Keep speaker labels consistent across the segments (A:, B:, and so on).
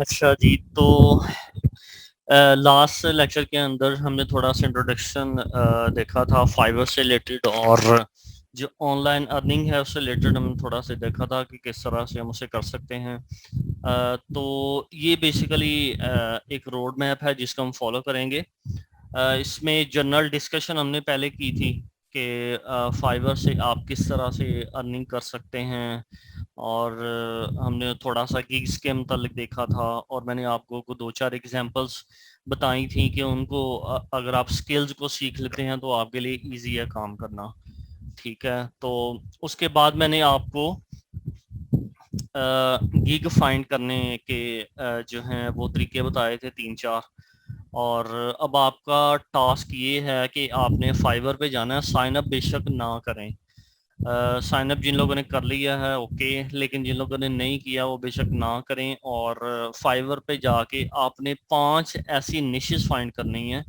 A: अच्छा जी, तो last lecture के अंदर हमने थोड़ा सा इंट्रोडक्शन देखा था फाइवर से रिलेटेड, और जो ऑनलाइन अर्निंग है उससे रिलेटेड हमने थोड़ा सा देखा था कि किस तरह से हम उसे कर सकते हैं। तो ये बेसिकली एक रोड मैप है जिसको हम फॉलो करेंगे। इसमें जनरल डिस्कशन हमने पहले की थी कि फाइवर से आप किस तरह से अर्निंग कर सकते हैं, और हमने थोड़ा सा गिग्स के मतलब देखा था, और मैंने आपको को दो चार एग्जांपल्स बताई थी कि उनको अगर आप स्किल्स को सीख लेते हैं तो आपके लिए इजी है काम करना। ठीक है, तो उसके बाद मैंने आपको गिग फाइंड करने के जो हैं वो तरीके बताए थे तीन चार। और अब आपका टास्क ये है कि आपने फाइवर पे जाना है। साइन अप बेशक ना करें, साइन अप जिन लोगों ने कर लिया है ओके, लेकिन जिन लोगों ने नहीं किया वो बेशक ना करें। और फाइवर पे जाके आपने 5 ऐसी निशेस फाइंड करनी है,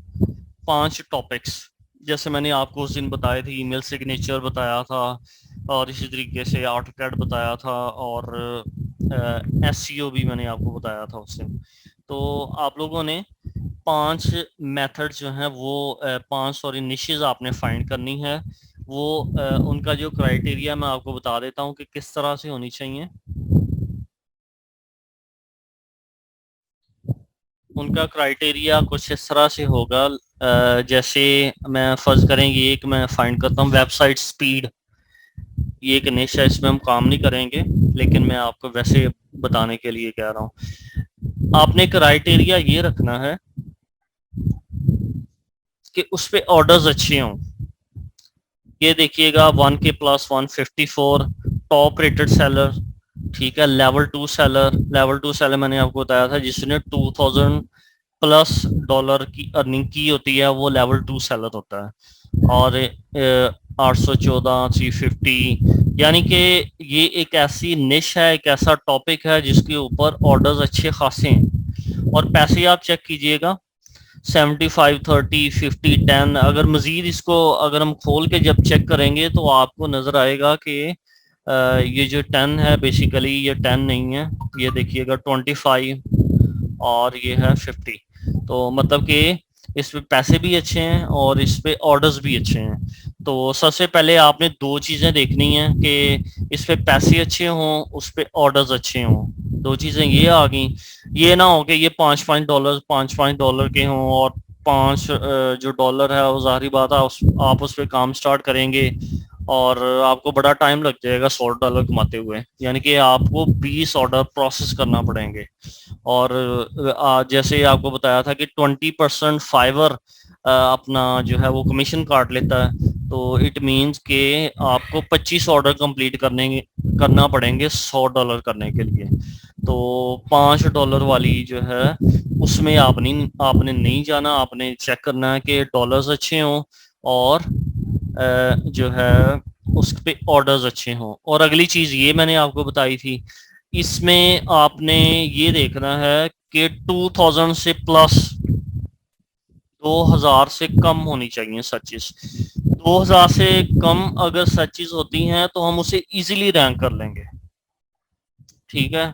A: 5 टॉपिक्स। जैसे मैंने आपको उस दिन बताए थे, ईमेल सिग्नेचर बताया था, और इसी तरीके से आर्टोकैड बताया था, और एसईओ भी मैंने आपको बताया था उस दिन। तो आप लोगों ने 5 मेथड जो हैं वो 5 सॉरी निशेस आपने फाइंड करनी है। वो उनका जो क्राइटेरिया मैं आपको बता देता हूँ कि किस तरह से होनी चाहिए। उनका क्राइटेरिया कुछ इस तरह से होगा, जैसे मैं फर्ज करेंगे एक मैं फाइंड करता हूँ वेबसाइट स्पीड। ये एक निश है, इसमें हम काम नहीं करेंगे, लेकिन मैं आपको वैसे बताने के लिए कह रहा हूँ। आपने क्राइटेरिया ये रखना है कि उस पे ऑर्डर्स अच्छे हों। ये देखिएगा 1K plus 154 top rated seller. ठीक है, लेवल 2 सेलर मैंने आपको बताया था जिसने 2000 प्लस डॉलर की अर्निंग की होती है, वो लेवल 2 सेलर होता है। और 814 350, यानी कि ये एक ऐसी निश है, एक ऐसा टॉपिक है जिसके ऊपर ऑर्डर्स अच्छे खासे हैं। और पैसे आप चेक कीजिएगा, 75 30 50 10। अगर मजीद इसको अगर हम खोल के जब चेक करेंगे तो आपको नजर आएगा कि ये जो 10 है बेसिकली ये 10 नहीं है। ये देखिएगा 25 और ये है 50। तो मतलब कि इस पे पैसे भी अच्छे हैं और इस पे ऑर्डर्स भी अच्छे हैं। तो सबसे पहले आपने दो चीज़ें देखनी है कि इस पे पैसे अच्छे हों, उस पे ऑर्डर्स अच्छे हों। दो चीज़ें ये आ गई। ये ना हो कि ये 5 5 डॉलर के हों, और 5 जो डॉलर है वो ज़ाहिर बात है आप उस पर काम स्टार्ट करेंगे और आपको बड़ा टाइम लग जाएगा 100 डॉलर कमाते हुए, यानी कि आपको 20 ऑर्डर प्रोसेस करना पड़ेंगे। और जैसे आपको बताया था कि 20% फाइवर अपना जो है वो कमीशन काट लेता है। तो इट मीन्स के आपको 25 ऑर्डर कंप्लीट करना पड़ेंगे 100 डॉलर करने के लिए। तो 5 डॉलर वाली जो है उसमें आपने नहीं जाना। आपने चेक करना है कि डॉलर्स अच्छे हों, और जो है उस पे ऑर्डर्स अच्छे हों। और अगली चीज़ ये मैंने आपको बताई थी, इसमें आपने ये देखना है कि 2000 से प्लस 2000 से कम होनी चाहिए सर्चेस। 2000 से कम अगर सर्चेस होती हैं तो हम उसे इजीली रैंक कर लेंगे। ठीक है,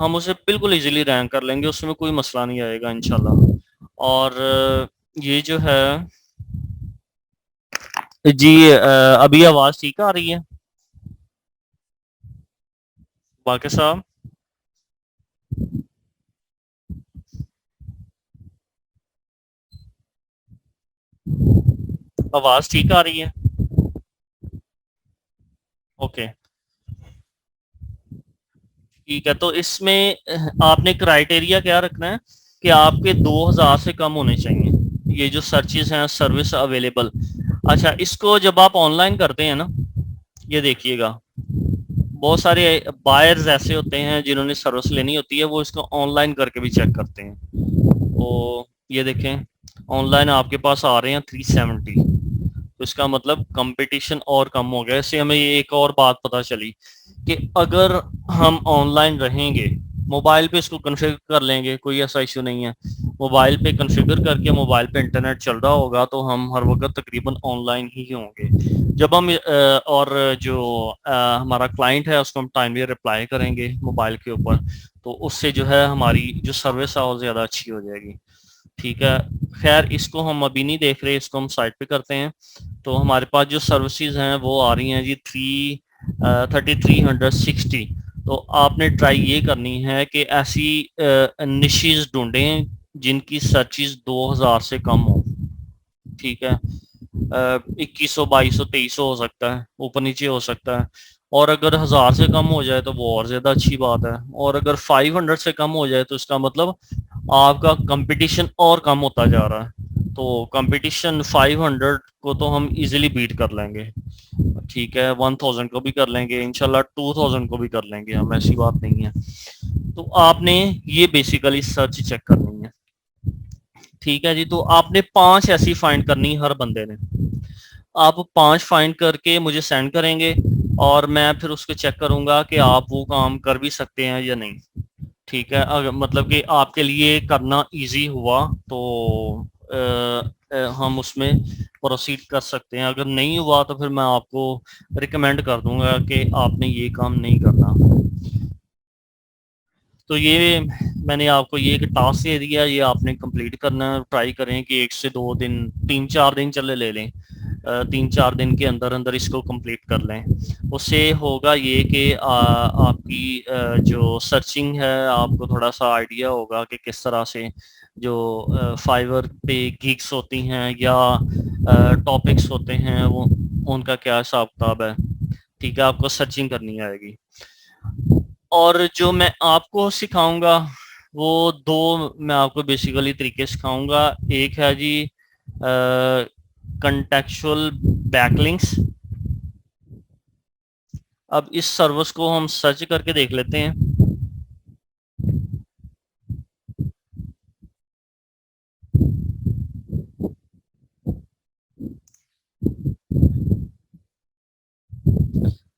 A: हम उसे बिल्कुल इजीली रैंक कर लेंगे, उसमें कोई मसला नहीं आएगा इंशाल्लाह। और ये जो है जी, अभी आवाज़ ठीक आ रही है वाक़े साहब? आवाज़ ठीक आ रही है? ओके, ठीक है। तो इसमें आपने क्राइटेरिया क्या रखना है कि आपके 2000 से कम होने चाहिए ये जो सर्चेस हैं सर्विस अवेलेबल। अच्छा, इसको जब आप ऑनलाइन करते हैं ना, ये देखिएगा बहुत सारे बायर्स ऐसे होते हैं जिन्होंने सर्विस लेनी होती है, वो इसको ऑनलाइन करके भी चेक करते हैं। तो ये देखें, ऑनलाइन आपके पास आ रहे हैं 370। तो इसका मतलब कंपटीशन और कम हो गया। इससे हमें ये एक और बात पता चली कि अगर हम ऑनलाइन रहेंगे मोबाइल पे इसको कॉन्फ़िगर कर लेंगे, कोई ऐसा इशू नहीं है। मोबाइल पे कॉन्फ़िगर करके मोबाइल पे इंटरनेट चल रहा होगा तो हम हर वक्त तकरीबन ऑनलाइन ही होंगे। जब हम और जो हमारा क्लाइंट है उसको हम टाइमली रिप्लाई करेंगे मोबाइल के ऊपर, तो उससे जो है हमारी जो सर्विस है वो ज़्यादा अच्छी हो जाएगी। ठीक है, खैर इसको हम अभी नहीं देख रहे, इसको हम साइड पे करते हैं। तो हमारे पास जो सर्विसेज हैं वो आ रही हैं जी 3360। तो आपने ट्राई ये करनी है कि ऐसी निशेस ढूंढें जिनकी सर्चिज 2000 से कम हो। ठीक है, 2100 2200 2300 हो सकता है, ऊपर नीचे हो सकता है। और अगर 1000 से कम हो जाए तो वो और ज़्यादा अच्छी बात है। और अगर 500 से कम हो जाए तो इसका मतलब आपका कंपटीशन और कम होता जा रहा है। तो कंपटीशन 500 को तो हम इजीली बीट कर लेंगे। ठीक है, 1000 को भी कर लेंगे इंशाल्लाह, 2000 को भी कर लेंगे हम, ऐसी बात नहीं है। तो आपने ये बेसिकली सर्च चेक करनी है। ठीक है जी, तो आपने 5 ऐसी फाइंड करनी हर बंदे ने। आप 5 फाइंड करके मुझे सेंड करेंगे और मैं फिर उसको चेक करूंगा कि आप वो काम कर भी सकते हैं या नहीं। ठीक है, अगर मतलब कि आपके लिए करना इजी हुआ तो हम उसमें प्रोसीड कर सकते हैं। अगर नहीं हुआ तो फिर मैं आपको रिकमेंड कर दूंगा कि आपने ये काम नहीं करना। तो ये मैंने आपको ये एक टास्क दे दिया, ये आपने कंप्लीट करना है। ट्राई करें कि 1 से 2 दिन, 3-4 दिन चले ले लें, 3-4 दिन के अंदर अंदर इसको कंप्लीट कर लें। उससे होगा ये कि आपकी जो सर्चिंग है आपको थोड़ा सा आइडिया होगा कि किस तरह से जो फाइवर पे गिग्स होती हैं या टॉपिक्स होते हैं वो उनका क्या हिसाब किताब है। ठीक है, आपको सर्चिंग करनी आएगी। और जो मैं आपको सिखाऊंगा वो दो मैं आपको बेसिकली तरीके सिखाऊंगा। एक है जी कंटेक्चुअल बैकलिंक्स। अब इस सर्विस को हम सर्च करके देख लेते हैं।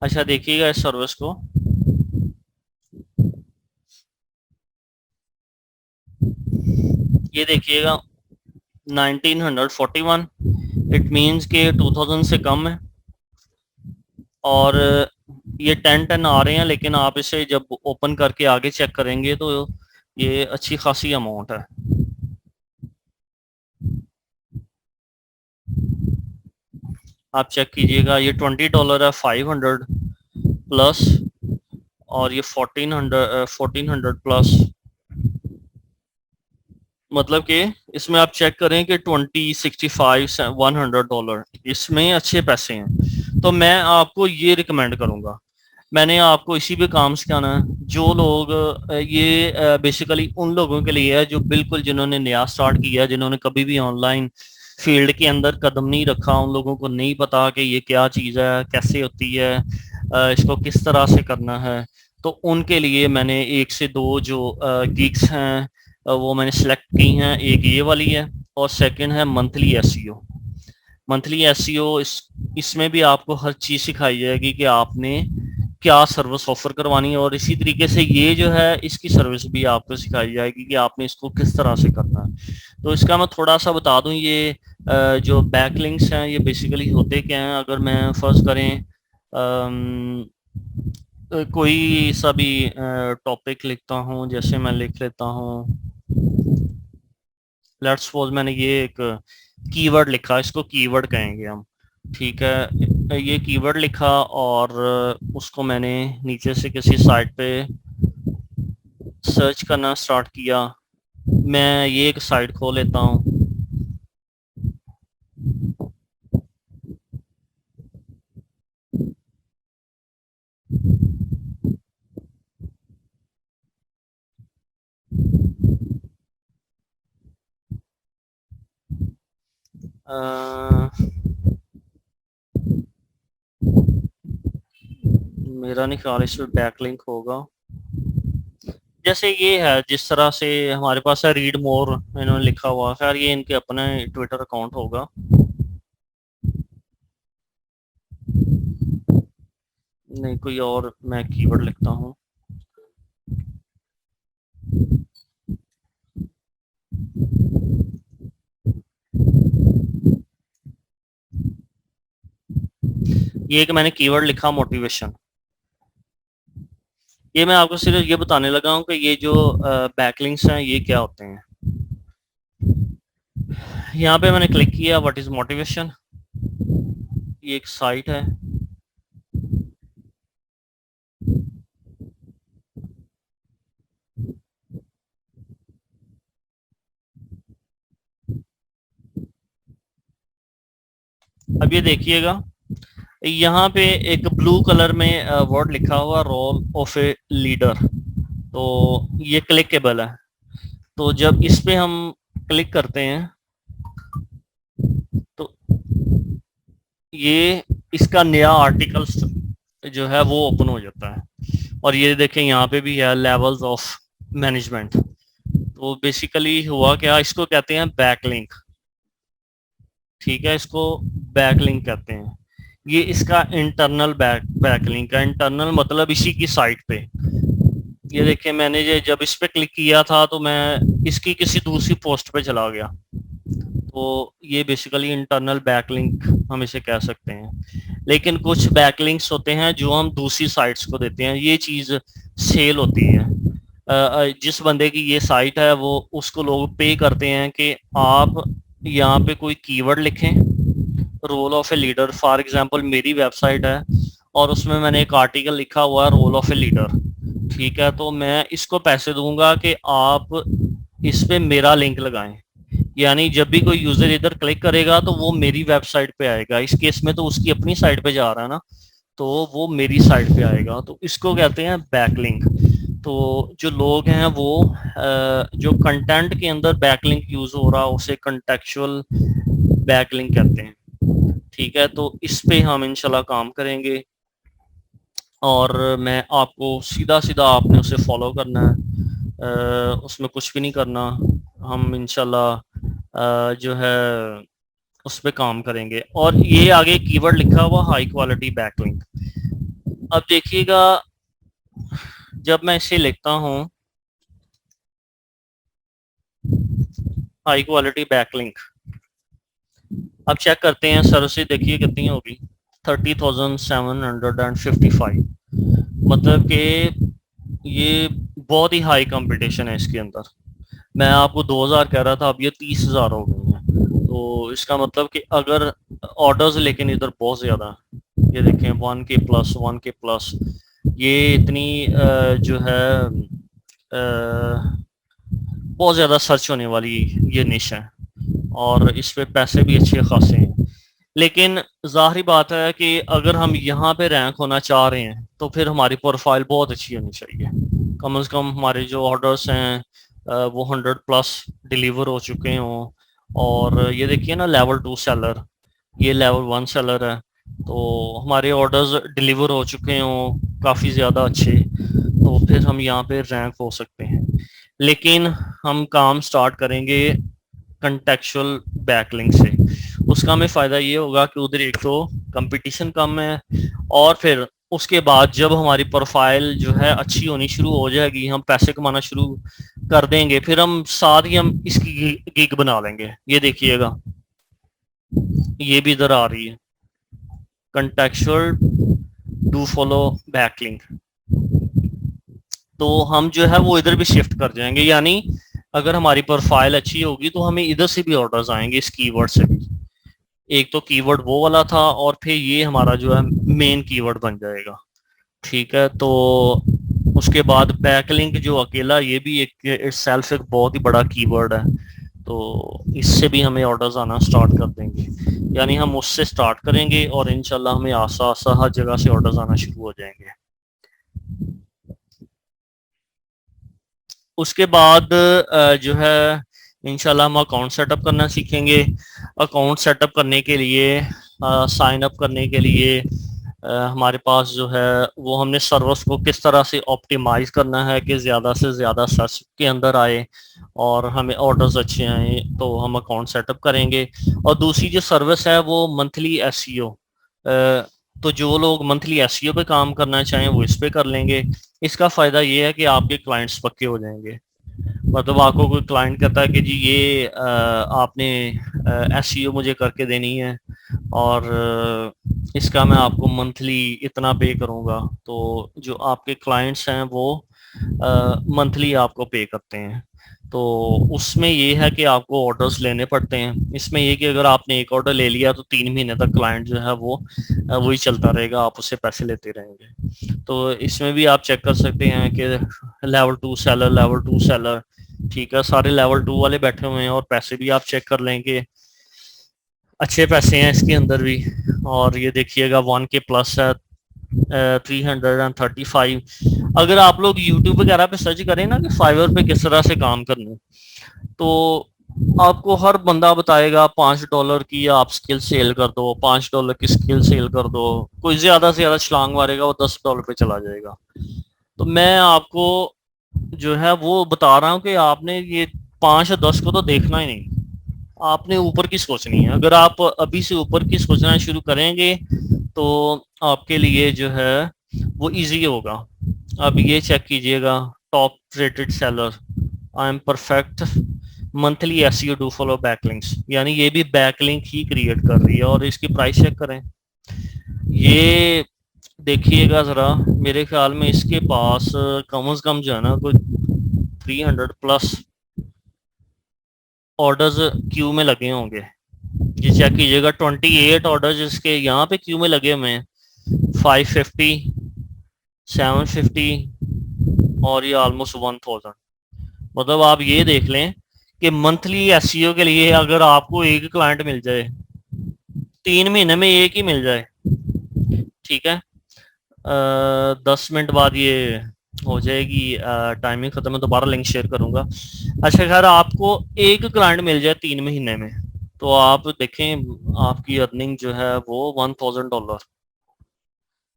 A: अच्छा, देखिएगा इस सर्विस को। ये देखिएगा 1941, इट मीन्स के 2000 से कम है। और ये 10-10 आ रहे हैं, लेकिन आप इसे जब ओपन करके आगे चेक करेंगे तो ये अच्छी खासी अमाउंट है। आप चेक कीजिएगा, ये $20 है, 500 प्लस, और ये 1400 प्लस। मतलब कि इसमें आप चेक करें कि 20, 65, $100 इसमें अच्छे पैसे हैं। तो मैं आपको ये रिकमेंड करूंगा। मैंने आपको इसी पे काम सिखाना है। जो लोग ये बेसिकली उन लोगों के लिए है जो बिल्कुल जिन्होंने नया स्टार्ट किया है, जिन्होंने कभी भी ऑनलाइन फील्ड के अंदर कदम नहीं रखा, उन लोगों को नहीं पता कि ये क्या चीज़ है, कैसे होती है, इसको किस तरह से करना है। तो उनके लिए मैंने 1 से 2 जो गिग्स हैं वो मैंने सेलेक्ट की हैं। एक ये वाली है और सेकंड है मंथली एसईओ। मंथली एसईओ इसमें भी आपको हर चीज़ सिखाई जाएगी कि आपने क्या सर्विस ऑफर करवानी है, और इसी तरीके से ये जो है इसकी सर्विस भी आपको सिखाई जाएगी कि आपने इसको किस तरह से करना है। तो इसका मैं थोड़ा सा बता दूं, ये जो बैकलिंक्स हैं ये बेसिकली होते क्या हैं। अगर मैं फर्ज करें कोई सा भी टॉपिक लिखता हूँ, जैसे मैं लिख लेता हूँ, लेट्स सपोज मैंने ये एक कीवर्ड लिखा, इसको कीवर्ड कहेंगे हम। ठीक है, ये कीवर्ड लिखा और उसको मैंने नीचे से किसी साइट पे सर्च करना स्टार्ट किया। मैं ये एक साइट खोल लेता हूँ। मेरा नहीं ख्याल इसमें बैकलिंक होगा। जैसे ये है, जिस तरह से हमारे पास है रीड मोर, इन्होंने लिखा हुआ, खैर ये इनके अपने ट्विटर अकाउंट होगा। नहीं, कोई और मैं कीवर्ड लिखता हूँ। ये एक मैंने कीवर्ड लिखा मोटिवेशन। ये मैं आपको सिर्फ ये बताने लगा हूँ कि ये जो बैकलिंक्स हैं ये क्या होते हैं। यहाँ पे मैंने क्लिक किया व्हाट इज मोटिवेशन, ये एक साइट है। अब ये देखिएगा, यहाँ पे एक ब्लू कलर में वर्ड लिखा हुआ रोल ऑफ ए लीडर, तो ये क्लिकेबल है। तो जब इस पे हम क्लिक करते हैं तो ये इसका नया आर्टिकल जो है वो ओपन हो जाता है। और ये देखें यहाँ पे भी है लेवल्स ऑफ मैनेजमेंट। तो बेसिकली हुआ क्या, इसको कहते हैं बैकलिंक। ठीक है, इसको बैकलिंक कहते हैं। ये इसका इंटरनल बैकलिंक है। इंटरनल मतलब इसी की साइट पे। ये देखिए मैंने जब इस पे क्लिक किया था तो मैं इसकी किसी दूसरी पोस्ट पे चला गया। तो ये बेसिकली इंटरनल बैकलिंक हम इसे कह सकते हैं। लेकिन कुछ बैकलिंक्स होते हैं जो हम दूसरी साइट्स को देते हैं, ये चीज़ सेल होती है। जिस बंदे की ये साइट है वो उसको लोग पे करते हैं कि आप यहाँ पे कोई कीवर्ड लिखें, role of a leader. For example मेरी वेबसाइट है और उसमें मैंने एक आर्टिकल लिखा हुआ है रोल ऑफ ए लीडर। ठीक है, तो मैं इसको पैसे दूंगा कि आप इस पे मेरा लिंक लगाएं। यानी जब भी कोई यूजर इधर क्लिक करेगा तो वो मेरी वेबसाइट पे आएगा। इस केस में तो उसकी अपनी साइट पे जा रहा है ना, तो वो मेरी साइट पे आएगा। तो इसको कहते हैं बैकलिंक। तो जो लोग हैं वो जो कंटेंट के अंदर बैकलिंक यूज हो रहा है उसे कंटेक्चुअल बैकलिंक कहते हैं। ठीक है, तो इस पे हम इंशाल्लाह काम करेंगे और मैं आपको सीधा सीधा आपने उसे फॉलो करना है, उसमें कुछ भी नहीं करना। हम इंशाल्लाह जो है उस पर काम करेंगे। और ये आगे कीवर्ड लिखा हुआ हाई क्वालिटी बैकलिंक। अब देखिएगा जब मैं इसे लिखता हूं हाई क्वालिटी बैकलिंक, अब चेक करते हैं सर से, देखिए कितनी होगी 30,755। मतलब कि ये बहुत ही हाई कंपटीशन है इसके अंदर। मैं आपको 2000 कह रहा था, अब ये 30,000 हो गई हैं। तो इसका मतलब कि अगर ऑर्डर्स लेकिन इधर बहुत ज़्यादा, ये देखें 1K+, 1K+, ये इतनी जो है बहुत ज़्यादा सर्च होने वाली ये निश है और इस पे पैसे भी अच्छे खासे हैं। लेकिन जाहिर बात है कि अगर हम यहाँ पे रैंक होना चाह रहे हैं तो फिर हमारी प्रोफाइल बहुत अच्छी होनी चाहिए। कम से कम हमारे जो ऑर्डर्स हैं वो 100+ डिलीवर हो चुके हों। और ये देखिए ना, लेवल 2 सेलर, ये लेवल 1 सेलर है, तो हमारे ऑर्डर्स डिलीवर हो चुके हों काफ़ी ज़्यादा अच्छे, तो फिर हम यहाँ पे रैंक हो सकते हैं। लेकिन हम काम स्टार्ट करेंगे कंटेक्चुअल बैकलिंक से। उसका हमें फ़ायदा ये होगा कि उधर एक तो कंपटीशन कम है, और फिर उसके बाद जब हमारी प्रोफाइल जो है अच्छी होनी शुरू हो जाएगी, हम पैसे कमाना शुरू कर देंगे, फिर हम साथ ही हम इसकी गिग बना लेंगे। ये देखिएगा ये भी इधर आ रही है, कंटेक्चुअल डू फॉलो बैकलिंक। तो हम जो है वो इधर भी शिफ्ट कर जाएंगे। यानी अगर हमारी प्रोफाइल अच्छी होगी तो हमें इधर से भी ऑर्डर्स आएंगे, इस कीवर्ड से भी। एक तो कीवर्ड वो वाला था और फिर ये हमारा जो है मेन कीवर्ड बन जाएगा। ठीक है, तो उसके बाद बैकलिंक जो अकेला, ये भी एक इटसेल्फ एक बहुत ही बड़ा कीवर्ड है। तो इससे भी हमें ऑर्डर्स आना स्टार्ट कर देंगे। यानी हम उससे स्टार्ट करेंगे और इंशाल्लाह हमें आसा आसा हर जगह से ऑर्डर्स आना शुरू हो जाएंगे। उसके बाद जो है इंशाल्लाह हम अकाउंट सेटअप करना सीखेंगे। अकाउंट सेटअप करने के लिए, साइन अप करने के लिए हमारे पास जो है वो हमने सर्वर्स को किस तरह से ऑप्टिमाइज करना है कि ज़्यादा से ज़्यादा सर्च के अंदर आए और हमें ऑर्डर्स अच्छे आए, तो हम अकाउंट सेटअप करेंगे। और दूसरी जो सर्विस है वो मंथली एसईओ। तो जो लोग मंथली एसईओ पे काम करना चाहें वो इस पे कर लेंगे। इसका फ़ायदा ये है कि आपके क्लाइंट्स पक्के हो जाएंगे। मतलब आपको कोई क्लाइंट कहता है कि जी ये आपने एसईओ मुझे करके देनी है और इसका मैं आपको मंथली इतना पे करूँगा, तो जो आपके क्लाइंट्स हैं वो मंथली आपको पे करते हैं। तो उसमें ये है कि आपको ऑर्डर्स लेने पड़ते हैं। इसमें ये कि अगर आपने एक ऑर्डर ले लिया तो 3 महीने तक क्लाइंट जो है वो वही चलता रहेगा, आप उससे पैसे लेते रहेंगे। तो इसमें भी आप चेक कर सकते हैं कि लेवल टू सेलर, ठीक है, सारे लेवल 2 वाले बैठे हुए हैं और पैसे भी आप चेक कर लेंगे, अच्छे पैसे हैं इसके अंदर भी। और ये देखिएगा 1K प्लस है, 335। अगर आप लोग यूट्यूब वगैरह पे सर्च करें ना कि फाइवर पे किस तरह से काम करना, तो आपको हर बंदा बताएगा $5 की आप स्किल सेल कर दो, $5 की स्किल सेल कर दो। कोई ज्यादा से ज्यादा छलांग मारेगा वो $10 पे चला जाएगा। तो मैं आपको जो है वो बता रहा हूँ कि आपने ये 5 या 10 को तो देखना ही नहीं, आपने ऊपर की सोचनी है। अगर आप अभी से ऊपर की सोचना शुरू करेंगे तो आपके लिए जो है वो इजी होगा। अब ये चेक कीजिएगा, top rated seller, I am perfect, monthly SEO do follow backlinks, यानी ये भी बैकलिंक ही क्रिएट कर रही है। और इसकी प्राइस चेक करें, ये देखिएगा जरा, मेरे ख्याल में इसके पास कम से कम जो है ना कोई 300 प्लस ऑर्डर्स क्यू में लगे होंगे। ये चेक कीजिएगा, 28 ऑर्डर्स इसके यहाँ पे क्यू में लगे हुए हैं, 550, 750 और ये ऑलमोस्ट 1000। मतलब आप ये देख लें कि मंथली एसईओ के लिए अगर आपको एक क्लाइंट मिल जाए, 3 महीने में एक ही मिल जाए, ठीक है, 10 मिनट बाद ये हो जाएगी, टाइमिंग खत्म है, दोबारा लिंक शेयर करूंगा। अच्छा खैर, आपको एक क्लाइंट मिल जाए 3 महीने में, तो आप देखें आपकी अर्निंग जो है वो $1000,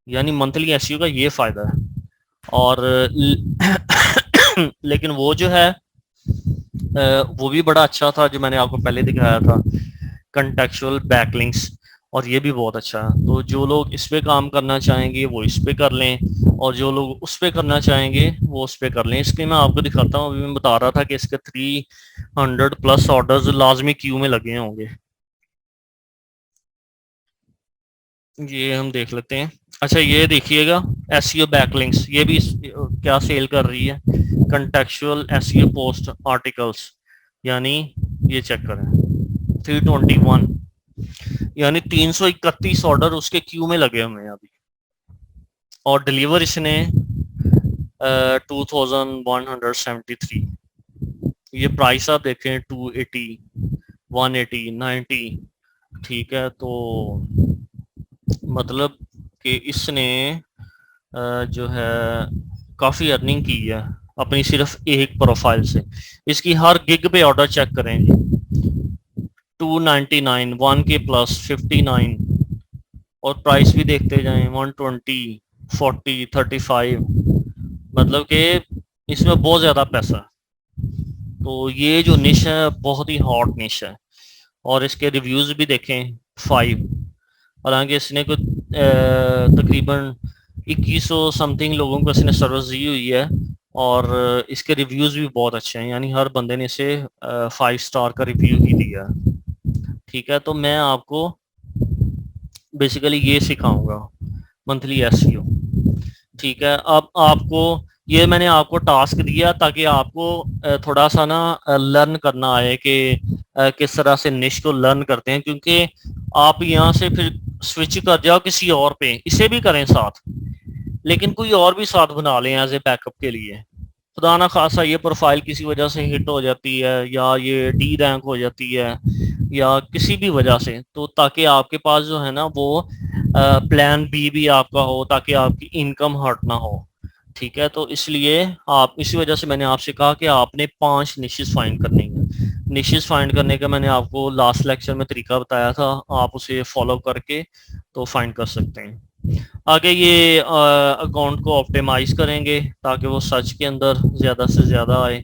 A: यानी मंथली एसईओ का ये फायदा है। और लेकिन वो जो है वो भी बड़ा अच्छा था जो मैंने आपको पहले दिखाया था, कंटेक्चुअल बैकलिंक्स, और ये भी बहुत अच्छा है। तो जो लोग इस पे काम करना चाहेंगे वो इस पे कर लें, और जो लोग उस पे करना चाहेंगे वो उस पे कर लें। इसके मैं आपको दिखाता हूँ, अभी मैं बता रहा था कि इसके 300 प्लस ऑर्डर्स लाजमी क्यू में लगे होंगे। ये हम देख लेते हैं। अच्छा ये देखिएगा, एसईओ बैकलिंक्स, ये भी क्या सेल कर रही है, कंटेक्चुअल एसईओ पोस्ट आर्टिकल्स, यानी ये चेक करें 321, यानी 331 ऑर्डर उसके क्यू में लगे हुए हैं अभी, और डिलीवर इसने 2173। ये प्राइस आप देखें 280, 180, 90, ठीक है। तो मतलब कि इसने जो है काफ़ी अर्निंग की है अपनी सिर्फ एक प्रोफाइल से। इसकी हर गिग पे ऑर्डर चेक करेंगे, 299, 1K प्लस 59, और प्राइस भी देखते जाएं, 120, 40, 35, मतलब कि इसमें बहुत ज़्यादा पैसा है। तो ये जो निश है बहुत ही हॉट निश है, और इसके रिव्यूज़ भी देखें 5। हालांकि इसने कुछ तकरीबन 2100 समथिंग लोगों को इसने सर्विस दी हुई है, और इसके रिव्यूज़ भी बहुत अच्छे हैं, यानी हर बंदे ने इसे 5 स्टार का रिव्यू ही दिया है। ठीक है, तो मैं आपको बेसिकली ये सिखाऊंगा, मंथली एसईओ। ठीक है, अब आपको ये मैंने आपको टास्क दिया ताकि आपको थोड़ा सा ना लर्न करना आए कि किस तरह से निश को लर्न करते हैं, क्योंकि आप यहाँ से फिर स्विच कर जाओ किसी और पे, इसे भी करें साथ, लेकिन कोई और भी साथ बना लें एज ए बैकअप के लिए। खुदा ना खासा ये प्रोफाइल किसी वजह से हिट हो जाती है, या ये डी रैंक हो जाती है, या किसी भी वजह से, तो ताकि आपके पास जो है ना वो प्लान बी भी आपका हो, ताकि आपकी इनकम हर्ट ना हो। ठीक है, तो इसलिए आप, इसी वजह से मैंने आपसे कहा कि आपने 5 निशेस फाइंड करनी है। निशेस फाइंड करने का मैंने आपको लास्ट लेक्चर में तरीका बताया था, आप उसे फॉलो करके तो फाइंड कर सकते हैं। आगे ये अकाउंट को ऑप्टिमाइज करेंगे ताकि वो सर्च के अंदर ज़्यादा से ज़्यादा आए।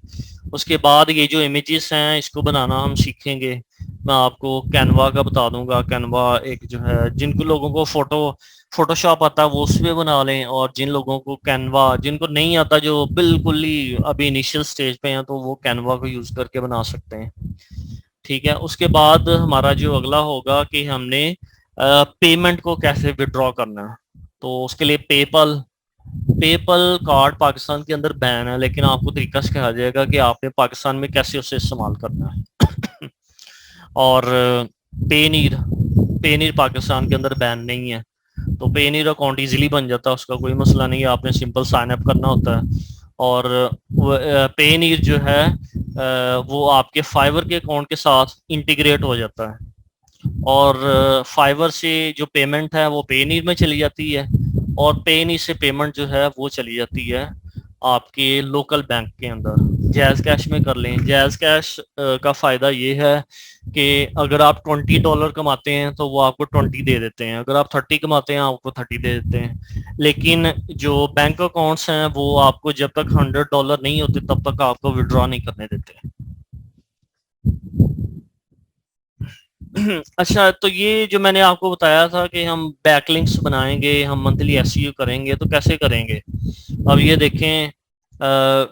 A: उसके बाद ये जो इमेजेस हैं इसको बनाना हम सीखेंगे, मैं आपको कैनवा का बता दूंगा। कैनवा एक जो है, जिनको लोगों को फोटोशॉप आता है वो उस पे बना लें, और जिन लोगों को कैनवा, जिनको नहीं आता, जो बिल्कुल ही अभी इनिशियल स्टेज पे हैं, तो वो कैनवा को यूज करके बना सकते हैं। ठीक है, उसके बाद हमारा जो अगला होगा कि हमने पेमेंट को कैसे विड्रॉ करना है। तो उसके लिए पेपल पेपल कार्ड पाकिस्तान के अंदर बैन है, लेकिन आपको तरीका सिखाया जाएगा कि आपने पाकिस्तान में कैसे उसे इस्तेमाल करना है। और पेनीर पेनीर पाकिस्तान के अंदर बैन नहीं है, तो पेनीर अकाउंट इजीली बन जाता है, उसका कोई मसला नहीं है, आपने सिंपल साइन अप करना होता है। और पेनीर जो है वो आपके फाइवर के अकाउंट के साथ इंटीग्रेट हो जाता है, और फाइवर से जो पेमेंट है वो पेनीर में चली जाती है, और पेनीर से पेमेंट जो है वो चली जाती है आपके लोकल बैंक के अंदर। जैज़ कैश में कर लें। जैज़ कैश का फ़ायदा ये है कि अगर आप $20 कमाते हैं तो वो आपको 20 दे देते हैं, अगर आप 30 कमाते हैं आपको 30 दे देते हैं। लेकिन जो बैंक अकाउंट्स हैं वो आपको जब तक $100 नहीं होते तब तक आपको विड्रॉ नहीं करने देते। अच्छा, तो ये जो मैंने आपको बताया था कि हम बैकलिंक्स बनाएंगे, हम मंथली एसईओ करेंगे, तो कैसे करेंगे? अब ये देखें,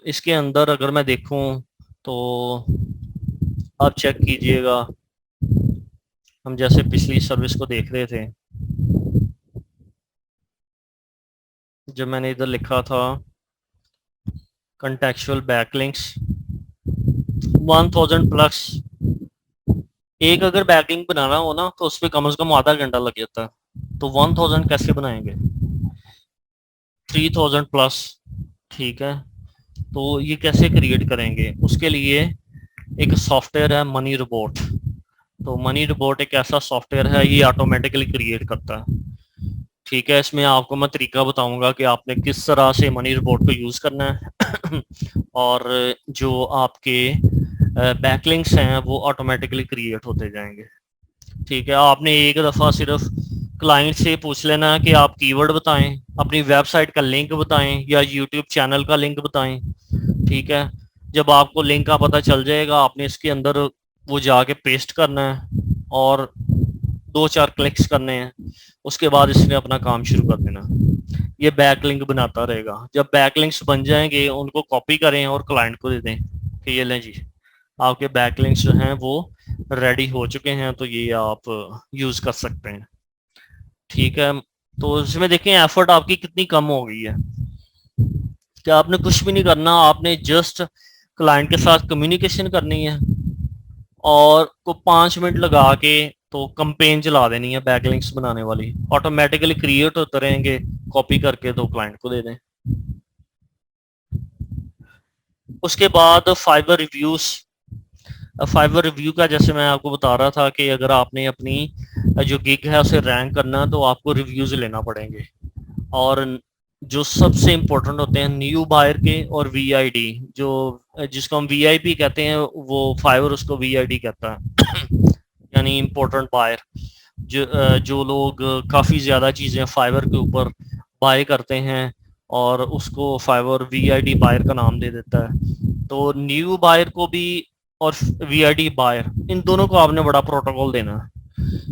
A: इसके अंदर अगर मैं देखूं तो आप चेक कीजिएगा, हम जैसे पिछली सर्विस को देख रहे थे, जब मैंने इधर लिखा था कंटेक्चुअल बैकलिंक्स 1000 प्लस, एक अगर बैकलिंक बनाना हो ना तो उस पर कम से कम आधा घंटा लग जाता है, तो 1000 कैसे बनाएंगे? 3000 प्लस। ठीक है, तो ये कैसे क्रिएट करेंगे? उसके लिए एक सॉफ्टवेयर है मनी रोबोट। तो मनी रोबोट एक ऐसा सॉफ्टवेयर है, ये ऑटोमेटिकली क्रिएट करता है। ठीक है, इसमें आपको मैं तरीका बताऊंगा कि आपने किस तरह से मनी रोबोट को यूज़ करना है। और जो आपके बैकलिंक्स हैं वो ऑटोमेटिकली क्रिएट होते जाएंगे। ठीक है, आपने एक दफ़ा सिर्फ क्लाइंट से पूछ लेना है कि आप कीवर्ड बताएं, अपनी वेबसाइट का लिंक बताएं या यूट्यूब चैनल का लिंक बताएं। ठीक है, जब आपको लिंक का पता चल जाएगा, आपने इसके अंदर वो जाके पेस्ट करना है और 2-4 क्लिक्स करने हैं, उसके बाद इसने अपना काम शुरू कर देना। ये बैक लिंक बनाता रहेगा। जब बैक लिंक्स बन जाएंगे उनको कॉपी करें और क्लाइंट को दे दें कि ये लें जी, आपके बैक लिंक्स जो हैं वो रेडी हो चुके हैं, तो ये आप यूज कर सकते हैं। ठीक है, तो इसमें देखें एफर्ट आपकी कितनी कम हो गई है कि आपने कुछ भी नहीं करना, आपने जस्ट क्लाइंट के साथ कम्युनिकेशन करनी है और को 5 मिनट लगा के तो कंपेन चला देनी है बैकलिंक्स बनाने वाली, ऑटोमेटिकली क्रिएट होते रहेंगे, कॉपी करके तो क्लाइंट को दे दें। उसके बाद फाइवर रिव्यू का जैसे मैं आपको बता रहा था कि अगर आपने अपनी जो गिग है उसे रैंक करना तो आपको रिव्यूज लेना पड़ेंगे, और जो सबसे इम्पोर्टेंट होते हैं न्यू बायर के और वीआईडी, जो जिसको हम वीआईपी कहते हैं वो फाइवर उसको वीआईडी कहता है। यानी इम्पोर्टेंट बायर, जो लोग काफ़ी ज़्यादा चीज़ें फाइवर के ऊपर बाय करते हैं और उसको फाइवर वीआईडी बायर का नाम दे देता है। तो न्यू बायर को भी और वीआईडी बायर, इन दोनों को आपने बड़ा प्रोटोकॉल देना है।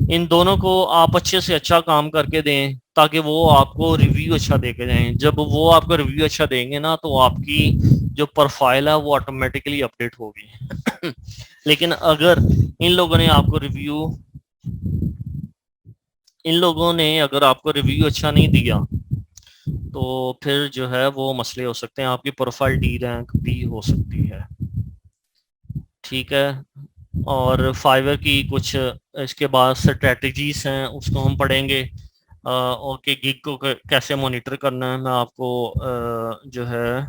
A: इन दोनों को आप अच्छे से अच्छा काम करके दें ताकि वो आपको रिव्यू अच्छा दे के जाएं। जब वो आपको रिव्यू अच्छा देंगे ना तो आपकी जो प्रोफाइल है वो ऑटोमेटिकली अपडेट होगी। लेकिन अगर इन लोगों ने आपको रिव्यू इन लोगों ने अगर आपको रिव्यू अच्छा नहीं दिया तो फिर जो है वो मसले हो सकते हैं, आपकी प्रोफाइल डी रैंक भी हो सकती है। ठीक है, और फाइवर की कुछ इसके बाद स्ट्रेटजीज हैं उसको हम पढ़ेंगे, और कि गिग को कैसे मॉनिटर करना है मैं आपको जो है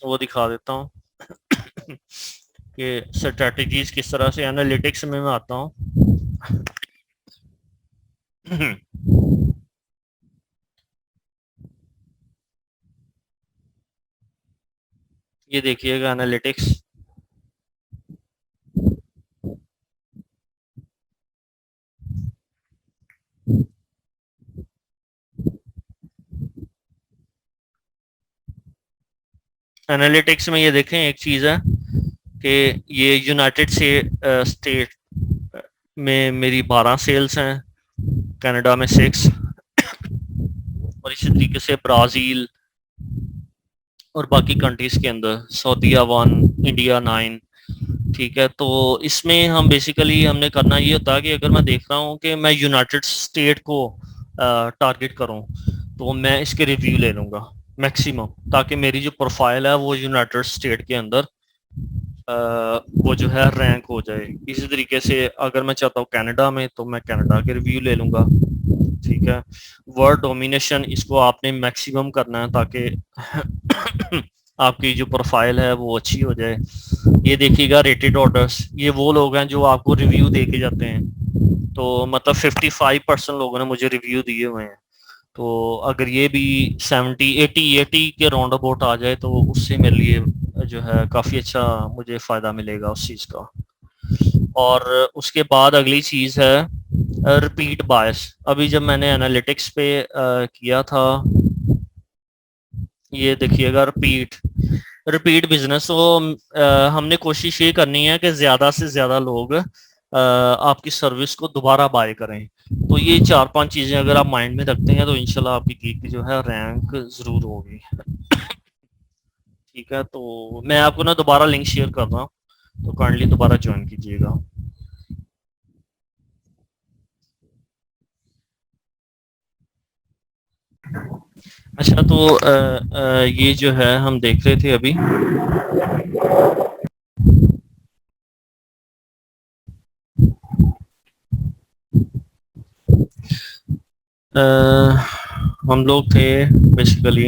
A: वो दिखा देता हूँ। कि स्ट्रेटजीज किस तरह से, एनालिटिक्स में मैं आता हूँ। ये देखिएगा एनालिटिक्स। एनालिटिक्स में ये देखें एक चीज़ है कि ये यूनाइटेड से स्टेट में मेरी 12 सेल्स हैं, कनाडा में 6, और इसी तरीके से ब्राज़ील और बाकी कंट्रीज़ के अंदर सऊदीया 1, इंडिया 9। ठीक है, तो इसमें हम बेसिकली हमने करना ये होता है कि अगर मैं देख रहा हूँ कि मैं यूनाइटेड स्टेट को टारगेट करूँ, तो मैं इसके रिव्यू ले लूँगा मैक्सिमम, ताकि मेरी जो प्रोफाइल है वो यूनाइटेड स्टेट के अंदर वो जो है रैंक हो जाए। इसी तरीके से अगर मैं चाहता हूँ कनाडा में, तो मैं कनाडा के रिव्यू ले लूँगा। ठीक है, वर्ड डोमिनेशन इसको आपने मैक्सिमम करना है ताकि आपकी जो प्रोफाइल है वो अच्छी हो जाए। ये देखिएगा रेटेड ऑर्डर्स, ये वो लोग हैं जो आपको रिव्यू दे के जाते हैं, तो मतलब 55% लोगों ने मुझे रिव्यू दिए हुए हैं। तो अगर ये भी 70 80 के राउंड अबाउट आ जाए तो उससे मेरे लिए जो है काफ़ी अच्छा मुझे फ़ायदा मिलेगा उस चीज़ का। और उसके बाद अगली चीज़ है रिपीट बायस। अभी जब मैंने एनालिटिक्स पे किया था, ये देखिएगा रिपीट रिपीट बिजनेस, तो हमने कोशिश ये करनी है कि ज़्यादा से ज़्यादा लोग आपकी सर्विस को दोबारा बाय करें। तो ये 4-5 चीज़ें अगर आप माइंड में रखते हैं तो इंशाल्लाह आपकी गिग जो है रैंक ज़रूर होगी। ठीक है, तो मैं आपको ना दोबारा लिंक शेयर कर रहा हूँ, तो काइंडली दोबारा ज्वाइन कीजिएगा। अच्छा, तो ये जो है हम देख रहे थे अभी, अ, हम लोग थे बेसिकली,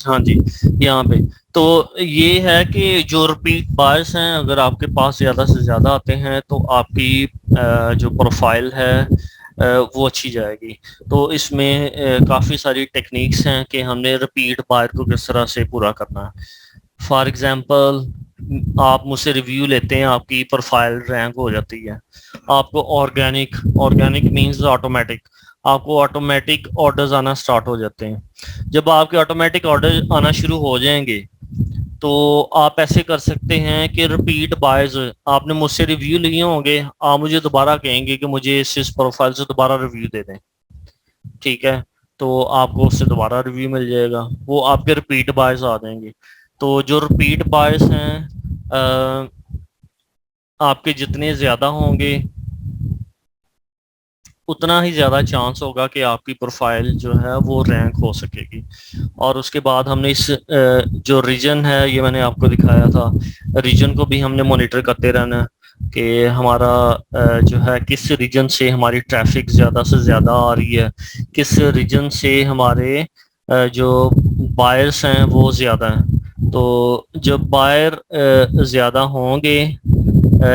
A: हाँ जी, यहाँ पे तो ये है कि जो रिपीट बायर्स हैं अगर आपके पास ज़्यादा से ज़्यादा आते हैं तो आपकी जो प्रोफाइल है वो अच्छी जाएगी। तो इसमें काफ़ी सारी टेक्निक्स हैं कि हमने रिपीट बायर को किस तरह से पूरा करना है। फॉर एग्जांपल, आप मुझसे रिव्यू लेते हैं, आपकी प्रोफाइल रैंक हो जाती है, आपको ऑर्गेनिक ऑर्गेनिक मींस ऑटोमेटिक, आपको ऑटोमेटिक ऑर्डर्स आना स्टार्ट हो जाते हैं। जब आपके ऑटोमेटिक ऑर्डर आना शुरू हो जाएंगे तो आप ऐसे कर सकते हैं कि रिपीट बायर्स, आपने मुझसे रिव्यू लिए होंगे, आप मुझे दोबारा कहेंगे कि मुझे इस प्रोफाइल से दोबारा रिव्यू दे दें। ठीक है, तो आपको उससे दोबारा रिव्यू मिल जाएगा, वो आपके रिपीट बायर्स आ जाएंगे। तो जो रिपीट बायर्स हैं आपके जितने ज़्यादा होंगे उतना ही ज़्यादा चांस होगा कि आपकी प्रोफाइल जो है वो रैंक हो सकेगी। और उसके बाद हमने इस जो रीजन है, ये मैंने आपको दिखाया था, रीजन को भी हमने मॉनिटर करते रहना है कि हमारा जो है किस रीजन से हमारी ट्रैफिक ज़्यादा से ज़्यादा आ रही है, किस रीजन से हमारे जो बायर्स हैं वो ज़्यादा हैं। तो जब बायर ज़्यादा होंगे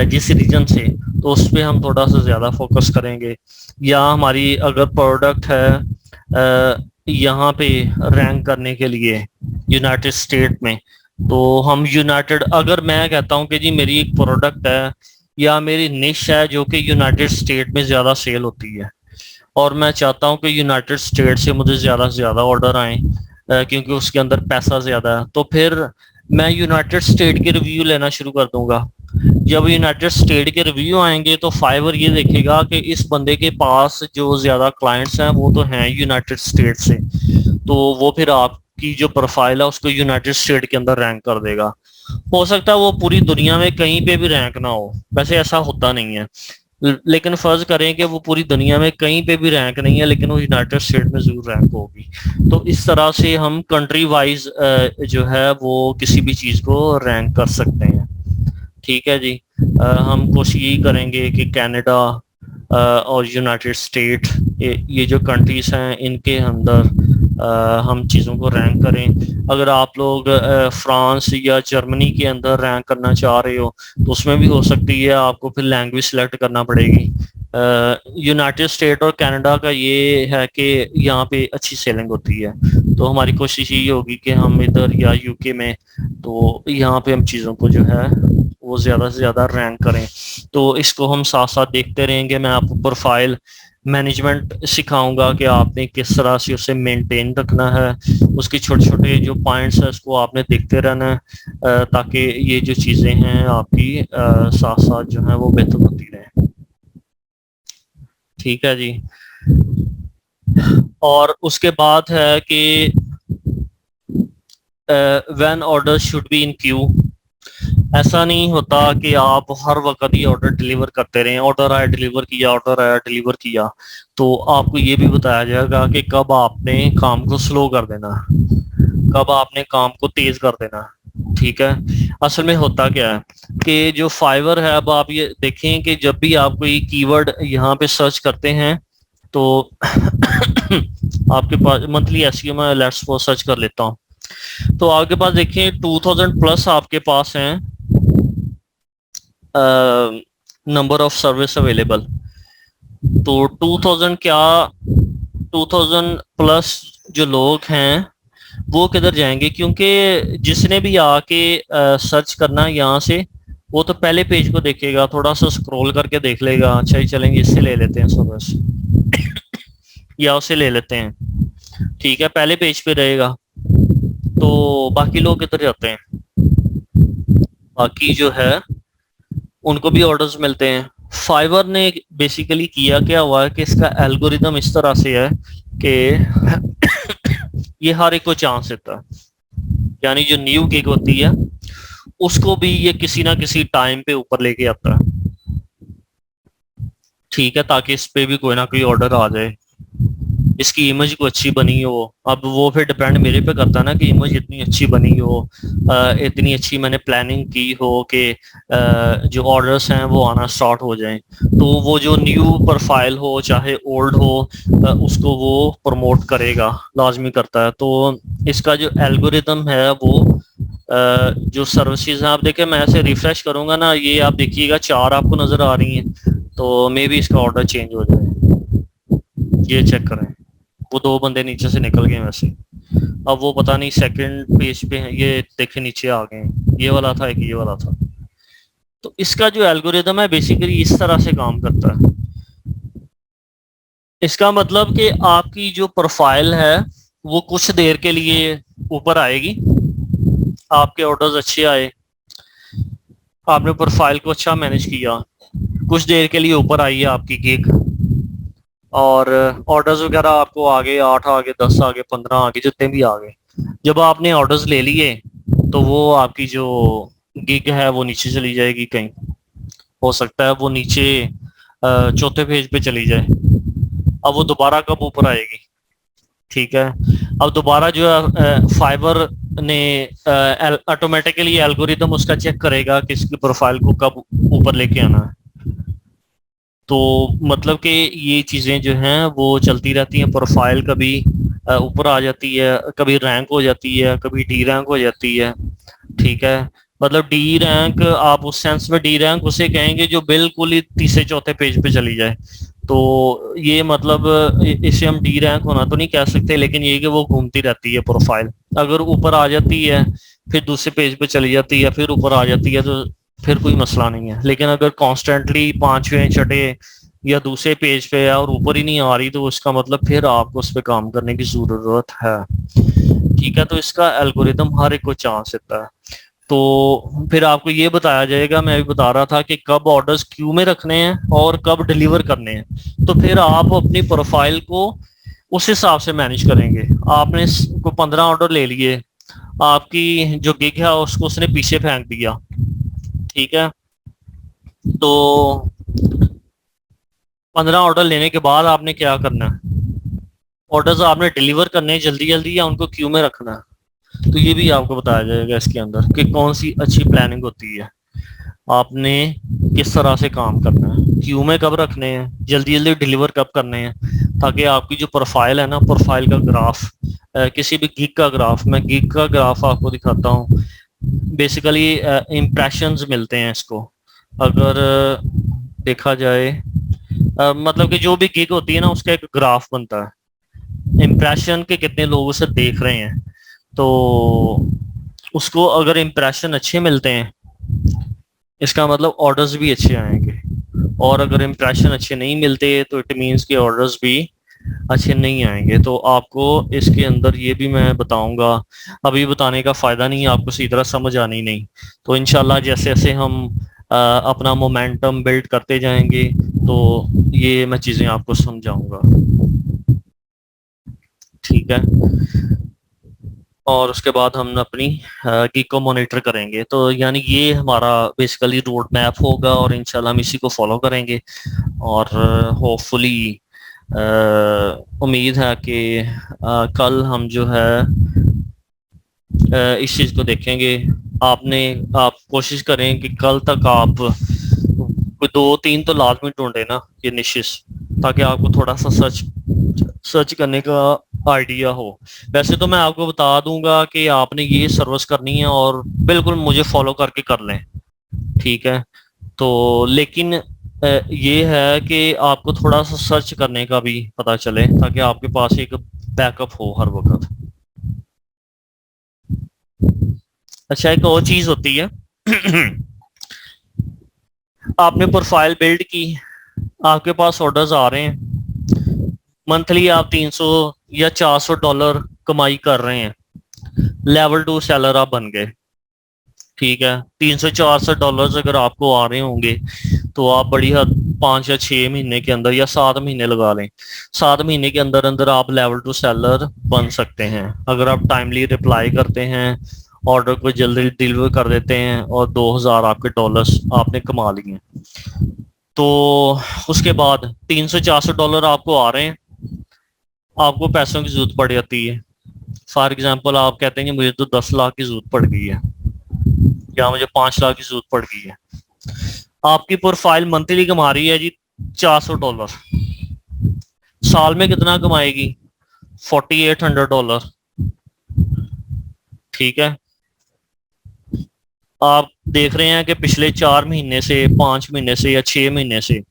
A: जिस रीजन से, तो उस पर हम थोड़ा सा ज़्यादा फोकस करेंगे। या हमारी अगर प्रोडक्ट है यहाँ पे रैंक करने के लिए यूनाइटेड स्टेट में, तो हम यूनाइटेड, अगर मैं कहता हूँ कि जी मेरी एक प्रोडक्ट है या मेरी निश है जो कि यूनाइटेड स्टेट में ज़्यादा सेल होती है, और मैं चाहता हूँ कि यूनाइटेड स्टेट से मुझे ज़्यादा से ज़्यादा ऑर्डर आए क्योंकि उसके अंदर पैसा ज़्यादा है, तो फिर मैं यूनाइटेड स्टेट के रिव्यू लेना शुरू कर दूंगा। जब यूनाइटेड स्टेट के रिव्यू आएंगे तो फाइवर ये देखेगा कि इस बंदे के पास जो ज़्यादा क्लाइंट्स हैं वो तो हैं यूनाइटेड स्टेट से, तो वो फिर आपकी जो प्रोफाइल है उसको यूनाइटेड स्टेट के अंदर रैंक कर देगा। हो सकता है वो पूरी दुनिया में कहीं पे भी रैंक ना हो, वैसे ऐसा होता नहीं है, लेकिन फर्ज करें कि वो पूरी दुनिया में कहीं पे भी रैंक नहीं है लेकिन वो यूनाइटेड स्टेट में जरूर रैंक होगी। तो इस तरह से हम कंट्री वाइज जो है वो किसी भी चीज़ को रैंक कर सकते हैं। ठीक है जी, हम कोशिश यही करेंगे कि कनाडा और यूनाइटेड स्टेट, ये जो कंट्रीज हैं इनके अंदर हम चीज़ों को रैंक करें। अगर आप लोग फ्रांस या जर्मनी के अंदर रैंक करना चाह रहे हो तो उसमें भी हो सकती है, आपको फिर लैंग्वेज सेलेक्ट करना पड़ेगी। यूनाइटेड स्टेट और कनाडा का ये है कि यहाँ पे अच्छी सेलिंग होती है, तो हमारी कोशिश यही होगी कि हम इधर या यूके में, तो यहाँ पे हम चीज़ों को जो है वो ज़्यादा से ज़्यादा रैंक करें। तो इसको हम साथ साथ देखते रहेंगे, मैं आपको प्रोफाइल मैनेजमेंट सिखाऊंगा कि आपने किस तरह से उसे मेंटेन रखना है, उसके छोटे छोटे जो पॉइंट्स है उसको आपने देखते रहना है, ताकि ये जो चीज़ें हैं आपकी साथ साथ जो है वो बेहतर होती रहें। ठीक है जी। और उसके बाद है कि when order should be in Q. ऐसा नहीं होता कि आप हर वक्त ही ऑर्डर डिलीवर करते रहें, ऑर्डर आया डिलीवर किया, ऑर्डर आया डिलीवर किया। तो आपको ये भी बताया जाएगा कि कब आपने काम को स्लो कर देना, कब आपने काम को तेज कर देना। ठीक है। असल में होता क्या है कि जो फाइवर है, अब आप ये देखें कि जब भी आप कोई कीवर्ड यहाँ पे सर्च करते हैं तो आपके पास मंथली एसईओ में लेट्स वो सर्च कर लेता हूँ, तो आपके पास देखिए 2000 प्लस आपके पास हैं नंबर ऑफ सर्विस अवेलेबल। तो 2000 क्या, 2000 प्लस जो लोग हैं वो किधर जाएंगे, क्योंकि जिसने भी आके सर्च करना यहाँ से, वो तो पहले पेज को देखेगा, थोड़ा सा स्क्रॉल करके देख लेगा, अच्छा ही चलेंगे इससे ले लेते हैं सर्विस या उसे ले लेते हैं। ठीक है, पहले पेज पे रहेगा। तो बाकी लोग किधर जाते हैं, बाकी जो है उनको भी ऑर्डर्स मिलते हैं। फाइवर ने बेसिकली किया क्या हुआ है कि इसका एल्गोरिदम इस तरह से है कि ये हर एक को चांस देता है, यानी जो न्यू गिग होती है उसको भी ये किसी ना किसी टाइम पे ऊपर लेके आता है। ठीक है, ताकि इस पे भी कोई ना कोई ऑर्डर आ जाए, इसकी इमेज को अच्छी बनी हो। अब वो फिर डिपेंड मेरे पे करता है ना कि इमेज इतनी अच्छी बनी हो, इतनी अच्छी मैंने प्लानिंग की हो कि जो ऑर्डर्स हैं वो आना स्टार्ट हो जाएं। तो वो जो न्यू प्रोफाइल हो चाहे ओल्ड हो, उसको वो प्रमोट करेगा, लाजमी करता है। तो इसका जो एल्गोरिदम है वो जो सर्विसेज हैं, आप देखें मैं ऐसे रिफ्रेश करूंगा ना, ये आप देखिएगा 4 आपको नजर आ रही हैं, तो मे बी इसका ऑर्डर चेंज हो जाए। ये चेक करें, वो 2 बंदे नीचे से निकल गए वैसे। अब वो पता नहीं सेकंड पेज पे हैं, ये देखे नीचे आ गए, ये वाला था एक, ये वाला था। तो इसका जो एल्गोरिदम है बेसिकली इस तरह से काम करता है। इसका मतलब कि आपकी जो प्रोफाइल है वो कुछ देर के लिए ऊपर आएगी, आपके ऑर्डर्स अच्छे आए, आपने प्रोफाइल को अच्छा मैनेज किया, कुछ देर के लिए ऊपर आई है आपकी गिग, और ऑर्डर्स वगैरह आपको आ गए, 8 आ गए, 10 आ गए, 15 आ गए, जितने भी आ गए। जब आपने ऑर्डर्स ले लिए तो वो आपकी जो गिग है वो नीचे चली जाएगी कहीं, हो सकता है वो नीचे चौथे पेज पे चली जाए। अब वो दोबारा कब ऊपर आएगी। ठीक है। अब दोबारा जो है फाइबर ने ऑटोमेटिकली एल्गोरिदम उसका चेक करेगा कि इसकी प्रोफाइल को कब ऊपर लेके आना है। तो मतलब कि ये चीज़ें जो हैं वो चलती रहती हैं, प्रोफाइल कभी ऊपर आ जाती है, कभी रैंक हो जाती है, कभी डी रैंक हो जाती है। ठीक है। मतलब डी रैंक आप उस सेंस में डी रैंक उसे कहेंगे जो बिल्कुल ही तीसरे चौथे पेज पे चली जाए। तो ये मतलब इसे हम डी रैंक होना तो नहीं कह सकते, लेकिन ये कि वो घूमती रहती है प्रोफाइल, अगर ऊपर आ जाती है फिर दूसरे पेज पे चली जाती है, फिर ऊपर आ जाती है, तो फिर कोई मसला नहीं है। लेकिन अगर कॉन्स्टेंटली पांचवें छठे या दूसरे पेज पे है और ऊपर ही नहीं आ रही, तो उसका मतलब फिर आपको उस पर काम करने की जरूरत है। ठीक है। तो इसका एल्गोरिदम हर एक को चांस देता है। तो फिर आपको ये बताया जाएगा, मैं अभी बता रहा था कि कब ऑर्डर्स क्यू में रखने हैं और कब डिलीवर करने हैं। तो फिर आप अपनी प्रोफाइल को उस हिसाब से मैनेज करेंगे। आपने को 15 ऑर्डर ले लिए, आपकी जो गिग है उसको उसने पीछे फेंक दिया। ठीक है। तो 15 ऑर्डर लेने के बाद आपने क्या करना है, ऑर्डर्स आपने डिलीवर करने हैं जल्दी जल्दी या उनको क्यू में रखना है। तो ये भी आपको बताया जाएगा इसके अंदर कि कौन सी अच्छी प्लानिंग होती है, आपने किस तरह से काम करना है, क्यू में कब रखने हैं, जल्दी जल्दी डिलीवर कब करने हैं, ताकि आपकी जो प्रोफाइल है ना, प्रोफाइल का ग्राफ, किसी भी गिग का ग्राफ, मैं गिग का ग्राफ आपको दिखाता हूँ। बेसिकली इम्प्रेशंस मिलते हैं इसको, अगर देखा जाए, मतलब कि जो भी गिग होती है ना उसका एक ग्राफ बनता है, इम्प्रेशन के कितने लोग उसे देख रहे हैं। तो उसको अगर इम्प्रेशन अच्छे मिलते हैं, इसका मतलब ऑर्डर्स भी अच्छे आएंगे, और अगर इम्प्रेशन अच्छे नहीं मिलते तो इट मीन्स के ऑर्डर्स भी अच्छे नहीं आएंगे। तो आपको इसके अंदर ये भी मैं बताऊंगा, अभी बताने का फ़ायदा नहीं है, आपको सीधी तरह समझ आनी नहीं। तो इंशाल्लाह जैसे जैसे हम अपना मोमेंटम बिल्ड करते जाएंगे तो ये मैं चीज़ें आपको समझाऊंगा, ठीक है। और उसके बाद हम अपनी गीक को मॉनिटर करेंगे। तो यानी ये हमारा बेसिकली रोड मैप होगा और इंशाल्लाह हम इसी को फॉलो करेंगे। और होपफुली उम्मीद है कि कल हम जो है इस चीज़ को देखेंगे। आप कोशिश करें कि कल तक आप कोई 2-3 तो लाजमी ढूंढे ना ये निशिस, ताकि आपको थोड़ा सा सर्च सर्च करने का आइडिया हो। वैसे तो मैं आपको बता दूंगा कि आपने ये सर्विस करनी है और बिल्कुल मुझे फॉलो करके कर लें, ठीक है। तो लेकिन ये है कि आपको थोड़ा सा सर्च करने का भी पता चले, ताकि आपके पास एक बैकअप हो हर वक्त। अच्छा, एक और चीज होती है आपने प्रोफाइल बिल्ड की, आपके पास ऑर्डर्स आ रहे हैं, मंथली आप 300 या $400 कमाई कर रहे हैं, लेवल 2 सेलर आप बन गए, ठीक है। $300-400 अगर आपको आ रहे होंगे तो आप बड़ी हद 5 या 6 महीने के अंदर या 7 महीने लगा लें, 7 महीने के अंदर अंदर आप लेवल 2 सेलर बन सकते हैं। अगर आप टाइमली रिप्लाई करते हैं, ऑर्डर को जल्दी डिलीवर कर देते हैं और 2000 आपके डॉलर्स आपने कमा लिए। तो उसके बाद $300-400 आपको आ रहे हैं, आपको पैसों की जरूरत पड़ जाती है। फॉर एग्जाम्पल आप कहते हैं कि मुझे तो 10 लाख की जरूरत पड़ गई है या मुझे 5 लाख की जरूरत पड़ गई है। आपकी प्रोफाइल मंथली कमा रही है जी $400, साल में कितना कमाएगी? $4800, ठीक है। आप देख रहे हैं कि पिछले 4 महीने से, 5 महीने से या 6 महीने से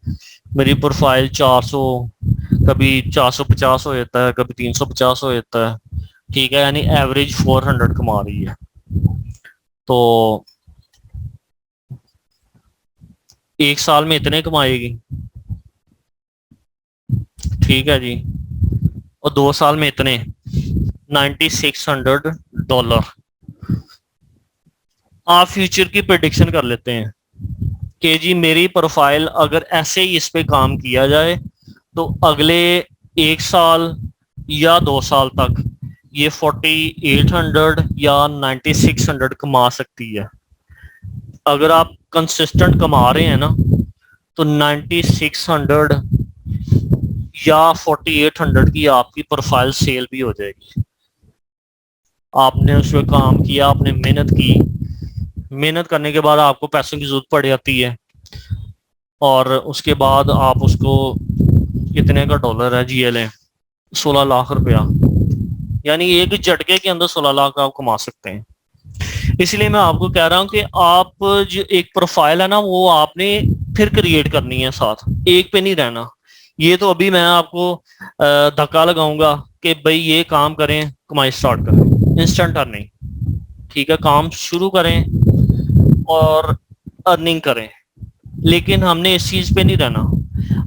A: मेरी प्रोफाइल 400, कभी 450 हो जाता है, कभी 350 हो जाता है, ठीक है। यानी एवरेज 400 कमा रही है। तो एक साल में इतने कमाएगी, ठीक है जी। और 2 साल में इतने, $9600। आप फ्यूचर की प्रिडिक्शन कर लेते हैं कि जी मेरी प्रोफाइल अगर ऐसे ही इस पे काम किया जाए तो अगले 1 साल या 2 साल तक ये 4800 या 9600 कमा सकती है। अगर आप कंसिस्टेंट कमा रहे हैं ना तो 9600 या 4800 की आपकी प्रोफाइल सेल भी हो जाएगी। आपने उस पर काम किया, आपने मेहनत की, मेहनत करने के बाद आपको पैसों की जरूरत पड़ जाती है और उसके बाद आप उसको, कितने का डॉलर है जी, लें 16 लाख रुपया, यानी एक झटके के अंदर 16 लाख आप कमा सकते हैं। इसलिए मैं आपको कह रहा हूं कि आप जो एक प्रोफाइल है ना वो आपने फिर क्रिएट करनी है, साथ एक पे नहीं रहना। ये तो अभी मैं आपको धक्का लगाऊंगा कि भाई ये काम करें, कमाई स्टार्ट करें, इंस्टेंट अर्निंग, ठीक है। काम शुरू करें और अर्निंग करें, लेकिन हमने इस चीज पे नहीं रहना,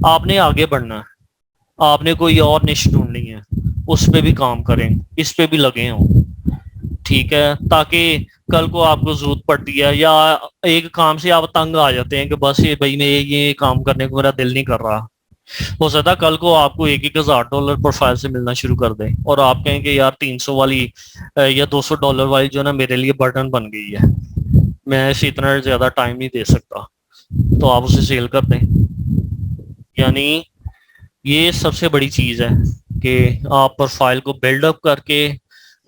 A: आपने आगे बढ़ना है। आपने कोई और निश ढूंढनी है, उस पे भी काम करें, इस पे भी लगे हों, ठीक है। ताकि कल को आपको जरूरत पड़ती है या एक काम से आप तंग आ जाते हैं कि बस ये भाई मैं ये काम करने को मेरा दिल नहीं कर रहा, हो सकता है कल को आपको $1000 प्रोफाइल से मिलना शुरू कर दे और आप कहें कि यार 300 वाली या $200 वाली जो ना मेरे लिए बर्डन बन गई है, मैं इसे इतना ज्यादा टाइम नहीं दे सकता, तो आप उसे सेल कर दें। यानी ये सबसे बड़ी चीज है कि आप प्रोफाइल को बिल्डअप करके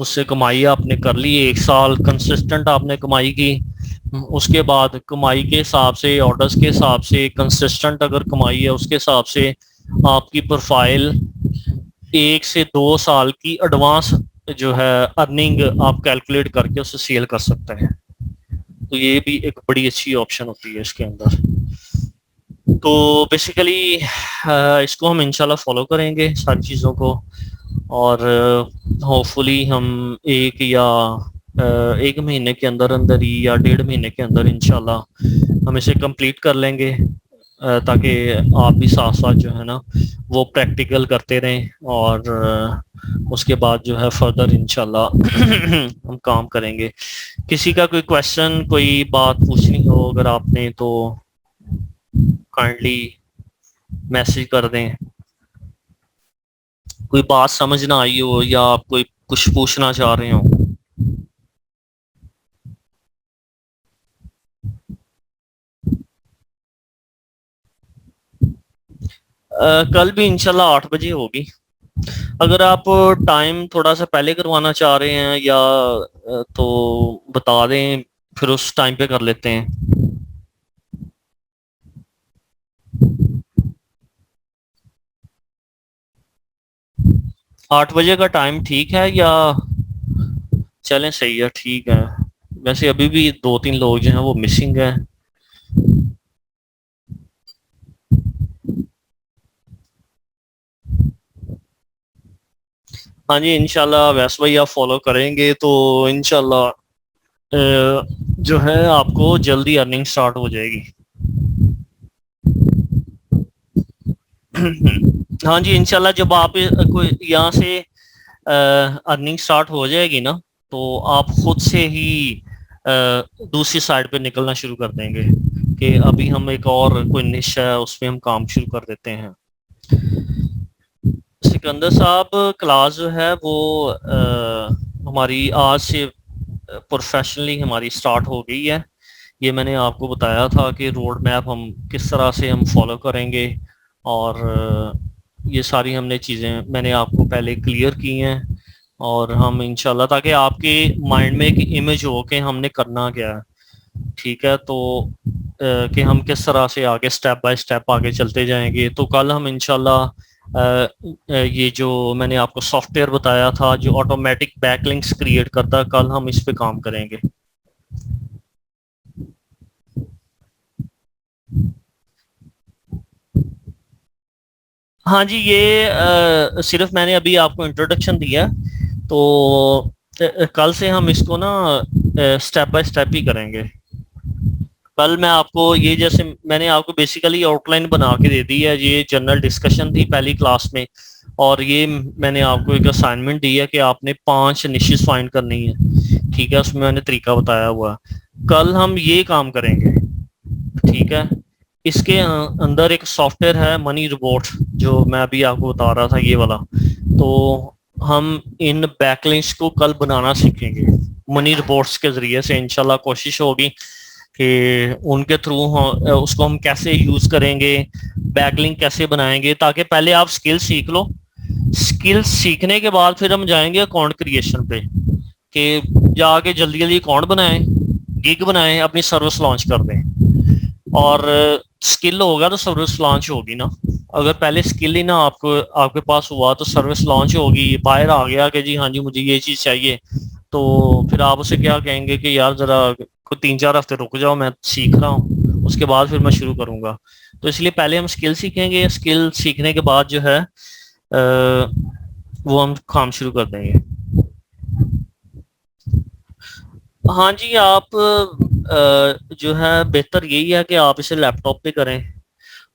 A: उससे कमाई आपने कर ली, 1 साल कंसिस्टेंट आपने कमाई की, उसके बाद कमाई के हिसाब से, ऑर्डर्स के हिसाब से, कंसिस्टेंट अगर कमाई है उसके हिसाब से आपकी प्रोफाइल 1 से 2 साल की एडवांस जो है अर्निंग आप कैलकुलेट करके उसे सेल कर सकते हैं। तो ये भी एक बड़ी अच्छी ऑप्शन होती है इसके अंदर। तो बेसिकली इसको हम इंशाल्लाह फॉलो करेंगे सारी चीज़ों को और होपफुली हम 1 महीने के अंदर अंदर ही या 1.5 महीने के अंदर इंशाल्लाह हम इसे कंप्लीट कर लेंगे। ताकि आप भी साथ साथ जो है ना वो प्रैक्टिकल करते रहें, और उसके बाद जो है फर्दर इंशाल्लाह हम काम करेंगे। किसी का कोई क्वेश्चन, कोई बात पूछनी हो अगर आपने, तो काइंडली मैसेज कर दें। कोई बात समझ ना आई हो या आप कोई कुछ पूछना चाह रहे हो। कल भी इंशाल्लाह 8 बजे होगी। अगर आप टाइम थोड़ा सा पहले करवाना चाह रहे हैं या तो बता दें, फिर उस टाइम पे कर लेते हैं। 8 बजे का टाइम ठीक है या? चलें, सही है, ठीक है। वैसे अभी भी 2-3 लोग जो हैं वो मिसिंग हैं। हाँ जी, इंशाल्लाह वैसे भाई आप फॉलो करेंगे तो इंशाल्लाह जो है आपको जल्दी अर्निंग स्टार्ट हो जाएगी। हाँ जी, इंशाल्लाह जब आप कोई यहाँ से अर्निंग स्टार्ट हो जाएगी ना, तो आप खुद से ही दूसरी साइड पे निकलना शुरू कर देंगे कि अभी हम एक और कोई निश है उसमें हम काम शुरू कर देते हैं। सिकंदर साहब, क्लास जो है वो हमारी आज से प्रोफेशनली हमारी स्टार्ट हो गई है। ये मैंने आपको बताया था कि रोड मैप हम किस तरह से हम फॉलो करेंगे, और ये सारी हमने चीज़ें मैंने आपको पहले क्लियर की हैं। और हम इंशाल्लाह, ताकि आपके माइंड में एक इमेज हो कि हमने करना क्या है, ठीक है, तो कि हम किस तरह से आगे स्टेप बाय स्टेप आगे चलते जाएंगे। तो कल हम इंशाल्लाह ये जो मैंने आपको सॉफ्टवेयर बताया था जो ऑटोमेटिक बैकलिंक्स क्रिएट करता है, कल हम इस पे काम करेंगे। हाँ जी, ये सिर्फ मैंने अभी आपको इंट्रोडक्शन दिया, तो कल से हम इसको ना स्टेप बाय स्टेप ही करेंगे। कल मैं आपको ये, जैसे मैंने आपको बेसिकली आउटलाइन बना के दे दी है, ये जनरल डिस्कशन थी पहली क्लास में, और ये मैंने आपको एक असाइनमेंट दी है कि आपने 5 निशेस फाइंड करनी है, ठीक है, उसमें मैंने तरीका बताया हुआ है। कल हम ये काम करेंगे, ठीक है। इसके अंदर एक सॉफ्टवेयर है मनी रिपोर्ट, जो मैं अभी आपको बता रहा था, ये वाला। तो हम इन बैकलिंक्स को कल बनाना सीखेंगे मनी रिपोर्ट्स के जरिए से। इंशाल्लाह कोशिश होगी कि उनके थ्रू उसको हम कैसे यूज करेंगे, बैकलिंक कैसे बनाएंगे, ताकि पहले आप स्किल सीख लो। स्किल सीखने के बाद फिर हम जाएंगे अकाउंट क्रिएशन पे, कि जाके जल्दी जल्दी अकाउंट बनाएं, गिग बनाएं, अपनी सर्विस लॉन्च कर दें। और स्किल होगा तो सर्विस लॉन्च होगी ना। अगर पहले स्किल ही ना आपको आपके पास हुआ तो सर्विस लॉन्च होगी, बाहर आ गया कि जी हाँ जी मुझे ये चीज़ चाहिए, तो फिर आप उसे क्या कहेंगे कि यार ज़रा को 3-4 हफ्ते रुक जाओ, मैं सीख रहा हूँ, उसके बाद फिर मैं शुरू करूँगा। तो इसलिए पहले हम स्किल सीखेंगे, स्किल सीखने के बाद जो है वो हम काम शुरू कर देंगे। हाँ जी, आप जो है बेहतर यही है कि आप इसे लैपटॉप पे करें,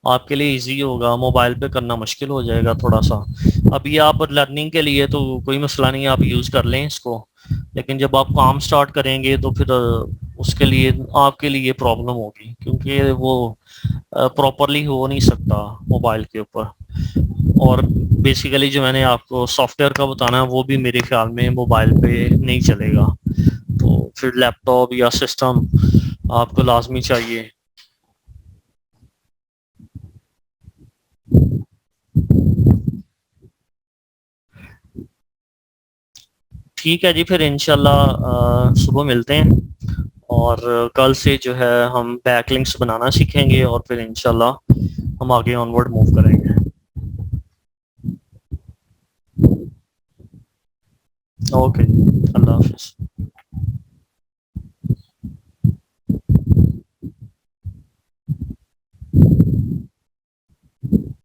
A: आपके लिए इजी होगा। मोबाइल पे करना मुश्किल हो जाएगा थोड़ा सा। अभी आप लर्निंग के लिए तो कोई मसला नहीं, आप यूज़ कर लें इसको, लेकिन जब आप काम स्टार्ट करेंगे तो फिर उसके लिए आपके लिए प्रॉब्लम होगी, क्योंकि वो प्रॉपरली हो नहीं सकता मोबाइल के ऊपर। और बेसिकली जो मैंने आपको सॉफ्टवेयर का बताना है वो भी मेरे ख्याल में मोबाइल पे नहीं चलेगा, तो फिर लैपटॉप या सिस्टम आपको लाजमी चाहिए। ठीक है जी, फिर इंशाल्लाह सुबह मिलते हैं, और कल से जो है हम बैकलिंक्स बनाना सीखेंगे, और फिर इंशाल्लाह हम आगे ऑनवर्ड मूव करेंगे। ओके, अल्लाह हाफिज़।